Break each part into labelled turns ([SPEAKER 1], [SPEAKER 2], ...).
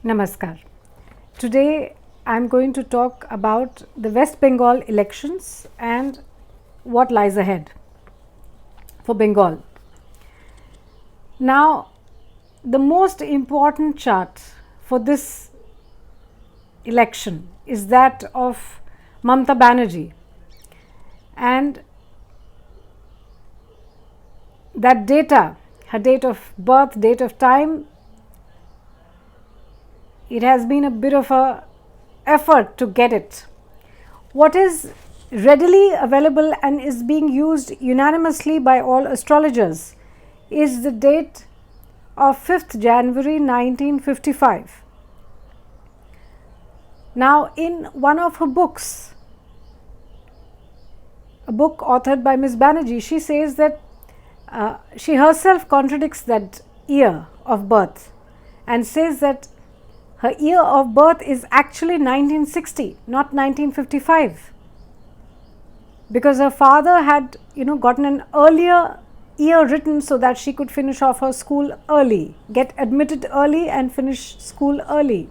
[SPEAKER 1] Namaskar. Today I am going to talk about the West Bengal elections and what lies ahead for Bengal. Now, the most important chart for this election is that of Mamta Banerjee, and that data, her date of birth, date of time, it has been a bit of a effort to get it. What is readily available and is being used unanimously by all astrologers is the date of 5th January 1955. Now, in one of her books, a book authored by Ms. Banerjee, she says that she herself contradicts that year of birth and says that her year of birth is actually 1960, not 1955, because her father had gotten an earlier year written so that she could finish off her school early, get admitted early and finish school early,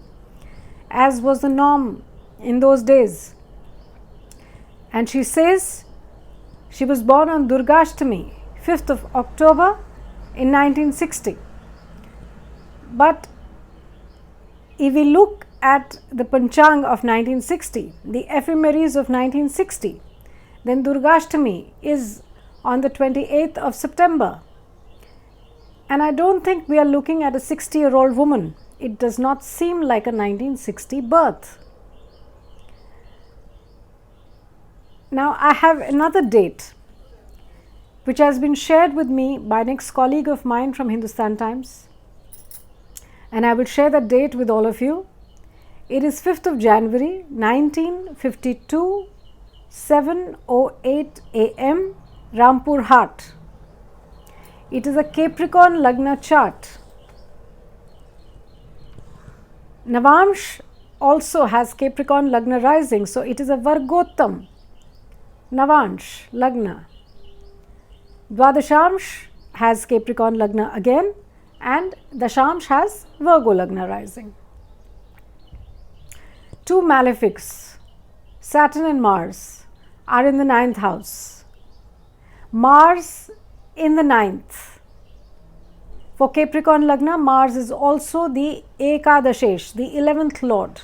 [SPEAKER 1] as was the norm in those days. And she says she was born on Durgashtami, 5th of October in 1960. But if we look at the Panchang of 1960, the ephemeris of 1960, then Durgashtami is on the 28th of September. And I don't think we are looking at a 60-year-old woman. It does not seem like a 1960 birth. Now, I have another date which has been shared with me by an ex-colleague of mine from Hindustan Times, and I will share that date with all of you. It is 5th of January 1952, 7:08 a.m. Rampur Hat. It is a Capricorn Lagna chart. Navamsh also has Capricorn Lagna rising, so it is a Vargottam Navansh Lagna. Dwadashamsh has Capricorn Lagna again, and Dashamsh has Virgo Lagna rising. Two malefics, Saturn and Mars, are in the 9th house. Mars in the 9th. For Capricorn Lagna, Mars is also the Ekadashesh, the 11th Lord.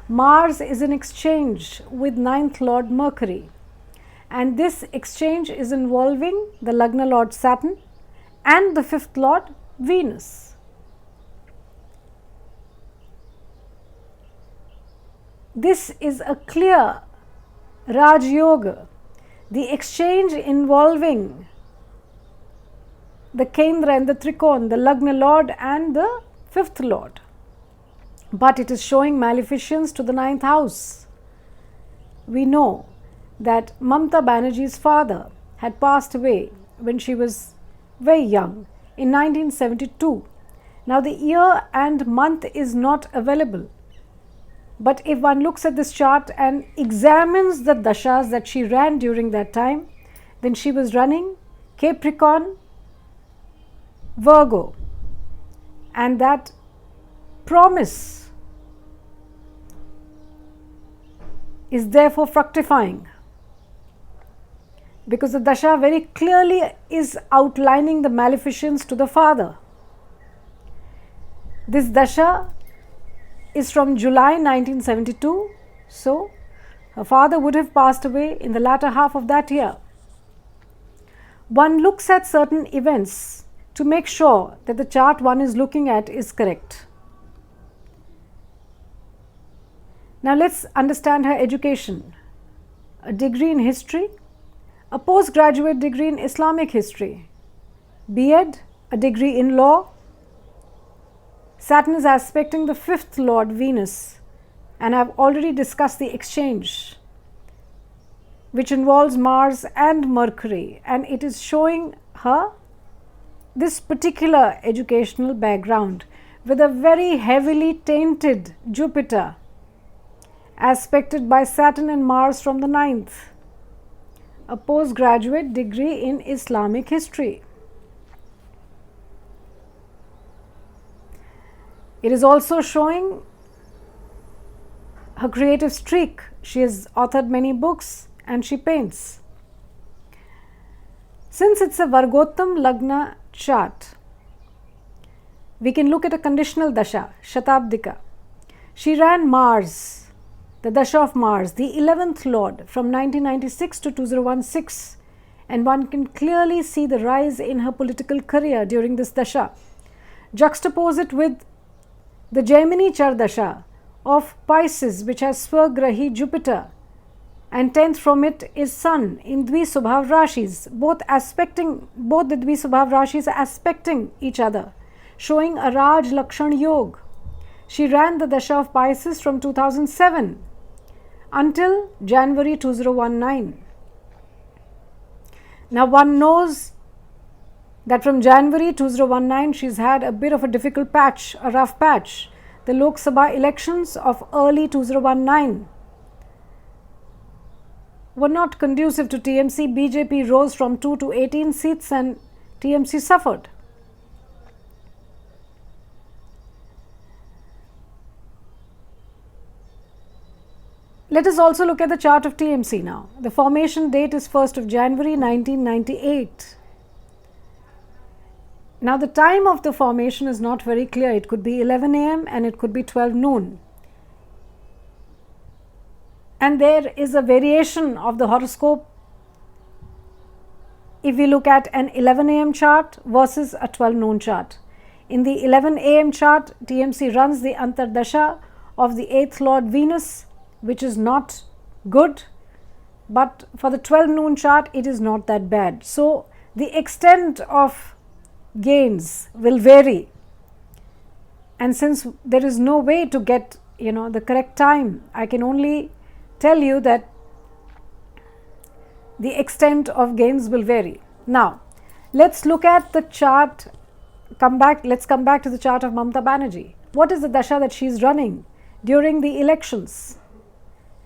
[SPEAKER 1] Mars is in exchange with 9th Lord Mercury, and this exchange is involving the Lagna Lord Saturn and the 5th Lord Venus. This is a clear Raj Yoga, the exchange involving the Kendra and the Trikon, the Lagna Lord and the 5th Lord. But it is showing maleficence to the 9th house. We know that Mamta Banerjee's father had passed away when she was very young, in 1972. Now, the year and month is not available, but if one looks at this chart and examines the dashas that she ran during that time, then she was running Capricorn, Virgo, and that promise is therefore fructifying, because the dasha very clearly is outlining the maleficence to the father. This dasha is from July 1972, so her father would have passed away in the latter half of that year. One looks at certain events to make sure that the chart one is looking at is correct. Now, let's understand her education. A degree in history, a postgraduate degree in Islamic history, B.Ed, a degree in law. Saturn is aspecting the 5th Lord Venus, and I have already discussed the exchange which involves Mars and Mercury, and it is showing her this particular educational background with a very heavily tainted Jupiter aspected by Saturn and Mars from the 9th. A postgraduate degree in Islamic history. It is also showing her creative streak. She has authored many books and she paints. Since it's a Vargottam Lagna chart, we can look at a conditional Dasha, Shatabdika. She ran Mars, the Dasha of Mars, the 11th Lord, from 1996 to 2016, and one can clearly see the rise in her political career during this Dasha. Juxtapose it with the Gemini Char Dasha of Pisces, which has Swagrahi Jupiter, and 10th from it is Sun in Dvisubhav Rashis, both the Dvisubhav Rashis aspecting each other, showing a Raj Lakshan Yog. She ran the Dasha of Pisces from 2007 until January 2019. Now one knows that from January 2019 she's had a bit of a difficult patch, a rough patch. The Lok Sabha elections of early 2019 were not conducive to TMC. BJP rose from 2 to 18 seats and TMC suffered. Let us also look at the chart of TMC now. The formation date is 1st of January 1998. Now the time of the formation is not very clear. It could be 11 a.m. and it could be 12 noon. And there is a variation of the horoscope if we look at an 11 a.m. chart versus a 12 noon chart. In the 11 a.m. chart, TMC runs the Antardasha of the 8th Lord Venus, which is not good, but for the 12 noon chart it is not that bad. So the extent of gains will vary, and since there is no way to get the correct time, I can only tell you that the extent of gains will vary. Now let's look at the chart. Let's come back to the chart of Mamta Banerjee. What is the Dasha that she is running during the elections?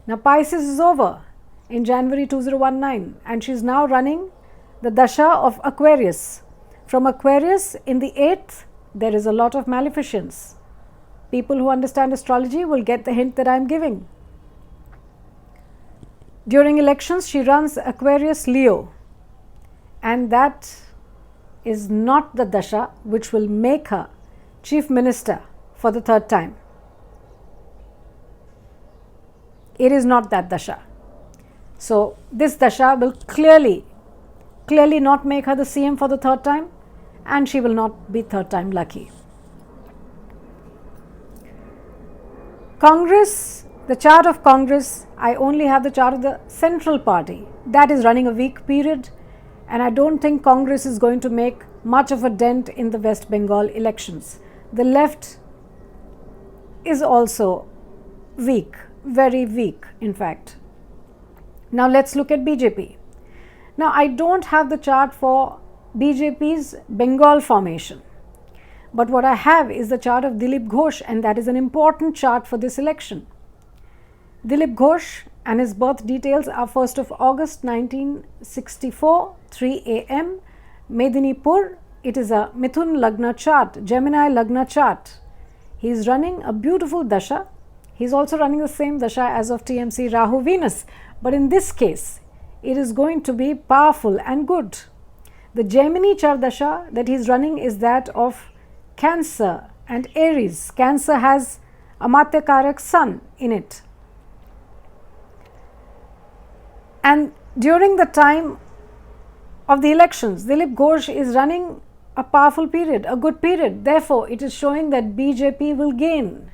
[SPEAKER 1] Now Pisces is over in January 2019 and she is now running the Dasha of Aquarius. From Aquarius in the 8th, there is a lot of maleficence. People who understand astrology will get the hint that I am giving. During elections, she runs Aquarius Leo, and that is not the Dasha which will make her Chief Minister for the 3rd time. It is not that Dasha. So this Dasha will clearly not make her the CM for the 3rd time, and she will not be 3rd time lucky. Congress, the chart of Congress, I only have the chart of the Central Party. That is running a weak period, and I don't think Congress is going to make much of a dent in the West Bengal elections. The left is also weak, very weak in fact. Now let's look at BJP. Now I don't have the chart for BJP's Bengal formation, but what I have is the chart of Dilip Ghosh, and that is an important chart for this election. Dilip Ghosh and his birth details are 1st of August 1964, 3 a.m. Medinipur. It is a Mithun Lagna chart, Gemini Lagna chart. He is running a beautiful Dasha. He is also running the same Dasha as of TMC Rahu Venus, but in this case it is going to be powerful and good. The Gemini Char Dasha that he is running is that of Cancer and Aries. Cancer has Amatya Karak Sun in it. And during the time of the elections, Dilip Ghosh is running a powerful period, a good period. Therefore, it is showing that BJP will gain.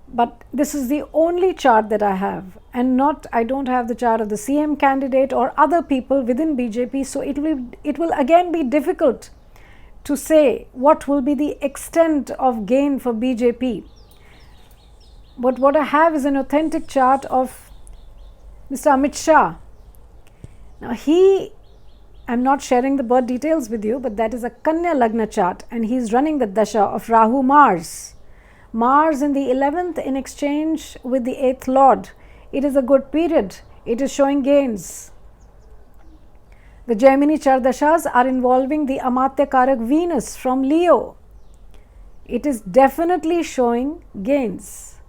[SPEAKER 1] But this is the only chart that I have, and I don't have the chart of the CM candidate or other people within BJP. So it will again be difficult to say what will be the extent of gain for BJP. But what I have is an authentic chart of Mr. Amit Shah. Now I'm not sharing the birth details with you, but that is a Kanya Lagna chart, and he is running the Dasha of Rahu Mars. Mars in the 11th in exchange with the 8th Lord. It is a good period. It is showing gains. The Gemini Chardashas are involving the Amatya Karak Venus from Leo. it is definitely showing gains,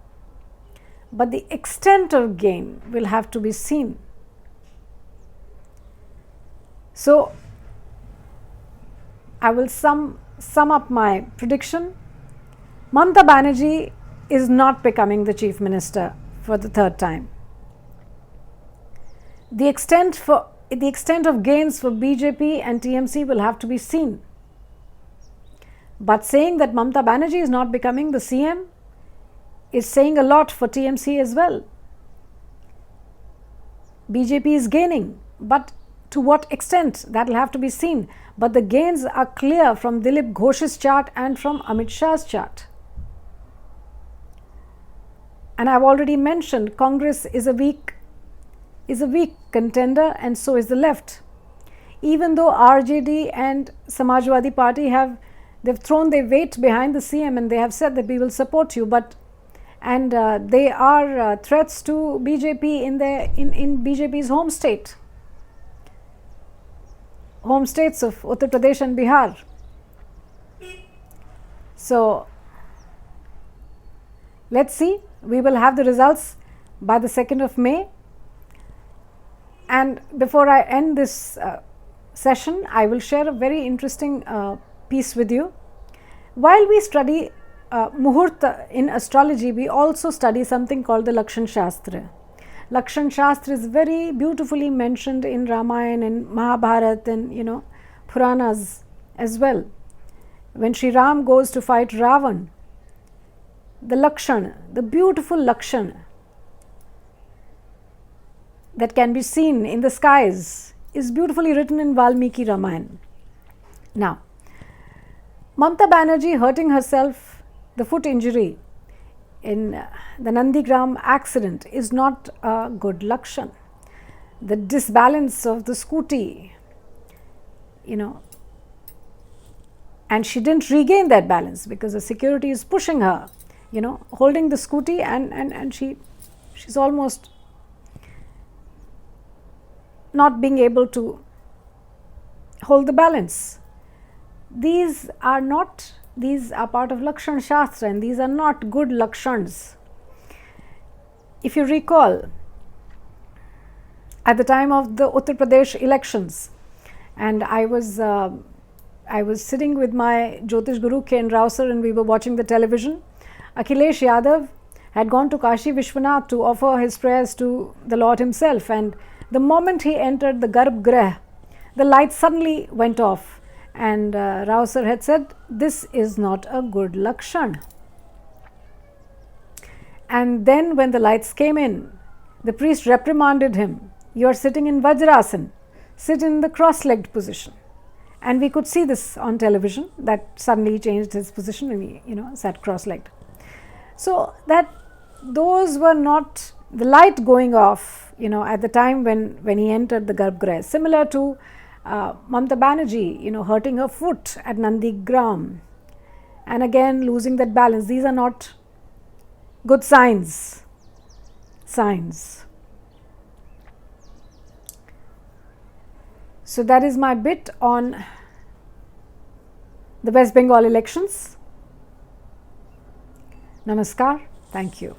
[SPEAKER 1] but the extent of gain will have to be seen. So, I will sum up my prediction. Mamta Banerjee is not becoming the Chief Minister for the third time. The extent of gains for BJP and TMC will have to be seen. But saying that Mamta Banerjee is not becoming the CM is saying a lot for TMC as well. BJP is gaining, but to what extent, that will have to be seen. But the gains are clear from Dilip Ghosh's chart and from Amit Shah's chart. And I've already mentioned Congress is a weak contender, and so is the left. Even though RJD and Samajwadi Party they've thrown their weight behind the CM and they have said that we will support you, but they are threats to BJP in BJP's home states of Uttar Pradesh and Bihar. So let's see. We will have the results by the 2nd of May. And before I end this session, I will share a very interesting piece with you. While we study Muhurta in astrology, we also study something called the Lakshan Shastra. Lakshan Shastra is very beautifully mentioned in Ramayana and Mahabharata and Puranas as well. When Sri Ram goes to fight Ravan, the Lakshan, the beautiful Lakshan that can be seen in the skies is beautifully written in Valmiki Ramayana. Now, Mamta Banerjee hurting herself, the foot injury in the Nandigram accident is not a good Lakshan. The disbalance of the scooty, and she didn't regain that balance because the security is pushing her, holding the scooty and she's almost not being able to hold the balance. These are part of Lakshan Shastra, and these are not good Lakshans. If you recall, at the time of the Uttar Pradesh elections, and I was sitting with my Jyotish Guru K.N. Rao sir, and we were watching the television. Akhilesh Yadav had gone to Kashi Vishwanath to offer his prayers to the Lord himself, and the moment he entered the Garbh Grah, the light suddenly went off, and Rao sir had said, this is not a good Lakshan. And then when the lights came in, the priest reprimanded him, you are sitting in Vajrasan, sit in the cross-legged position. And we could see this on television, that suddenly he changed his position and he sat cross-legged. So that those were not the light going off at the time when he entered the Garbh Grah. Similar to Mamta Banerjee hurting her foot at Nandigram and again losing that balance. These are not good signs. So that is my bit on the West Bengal elections. Namaskar. Thank you.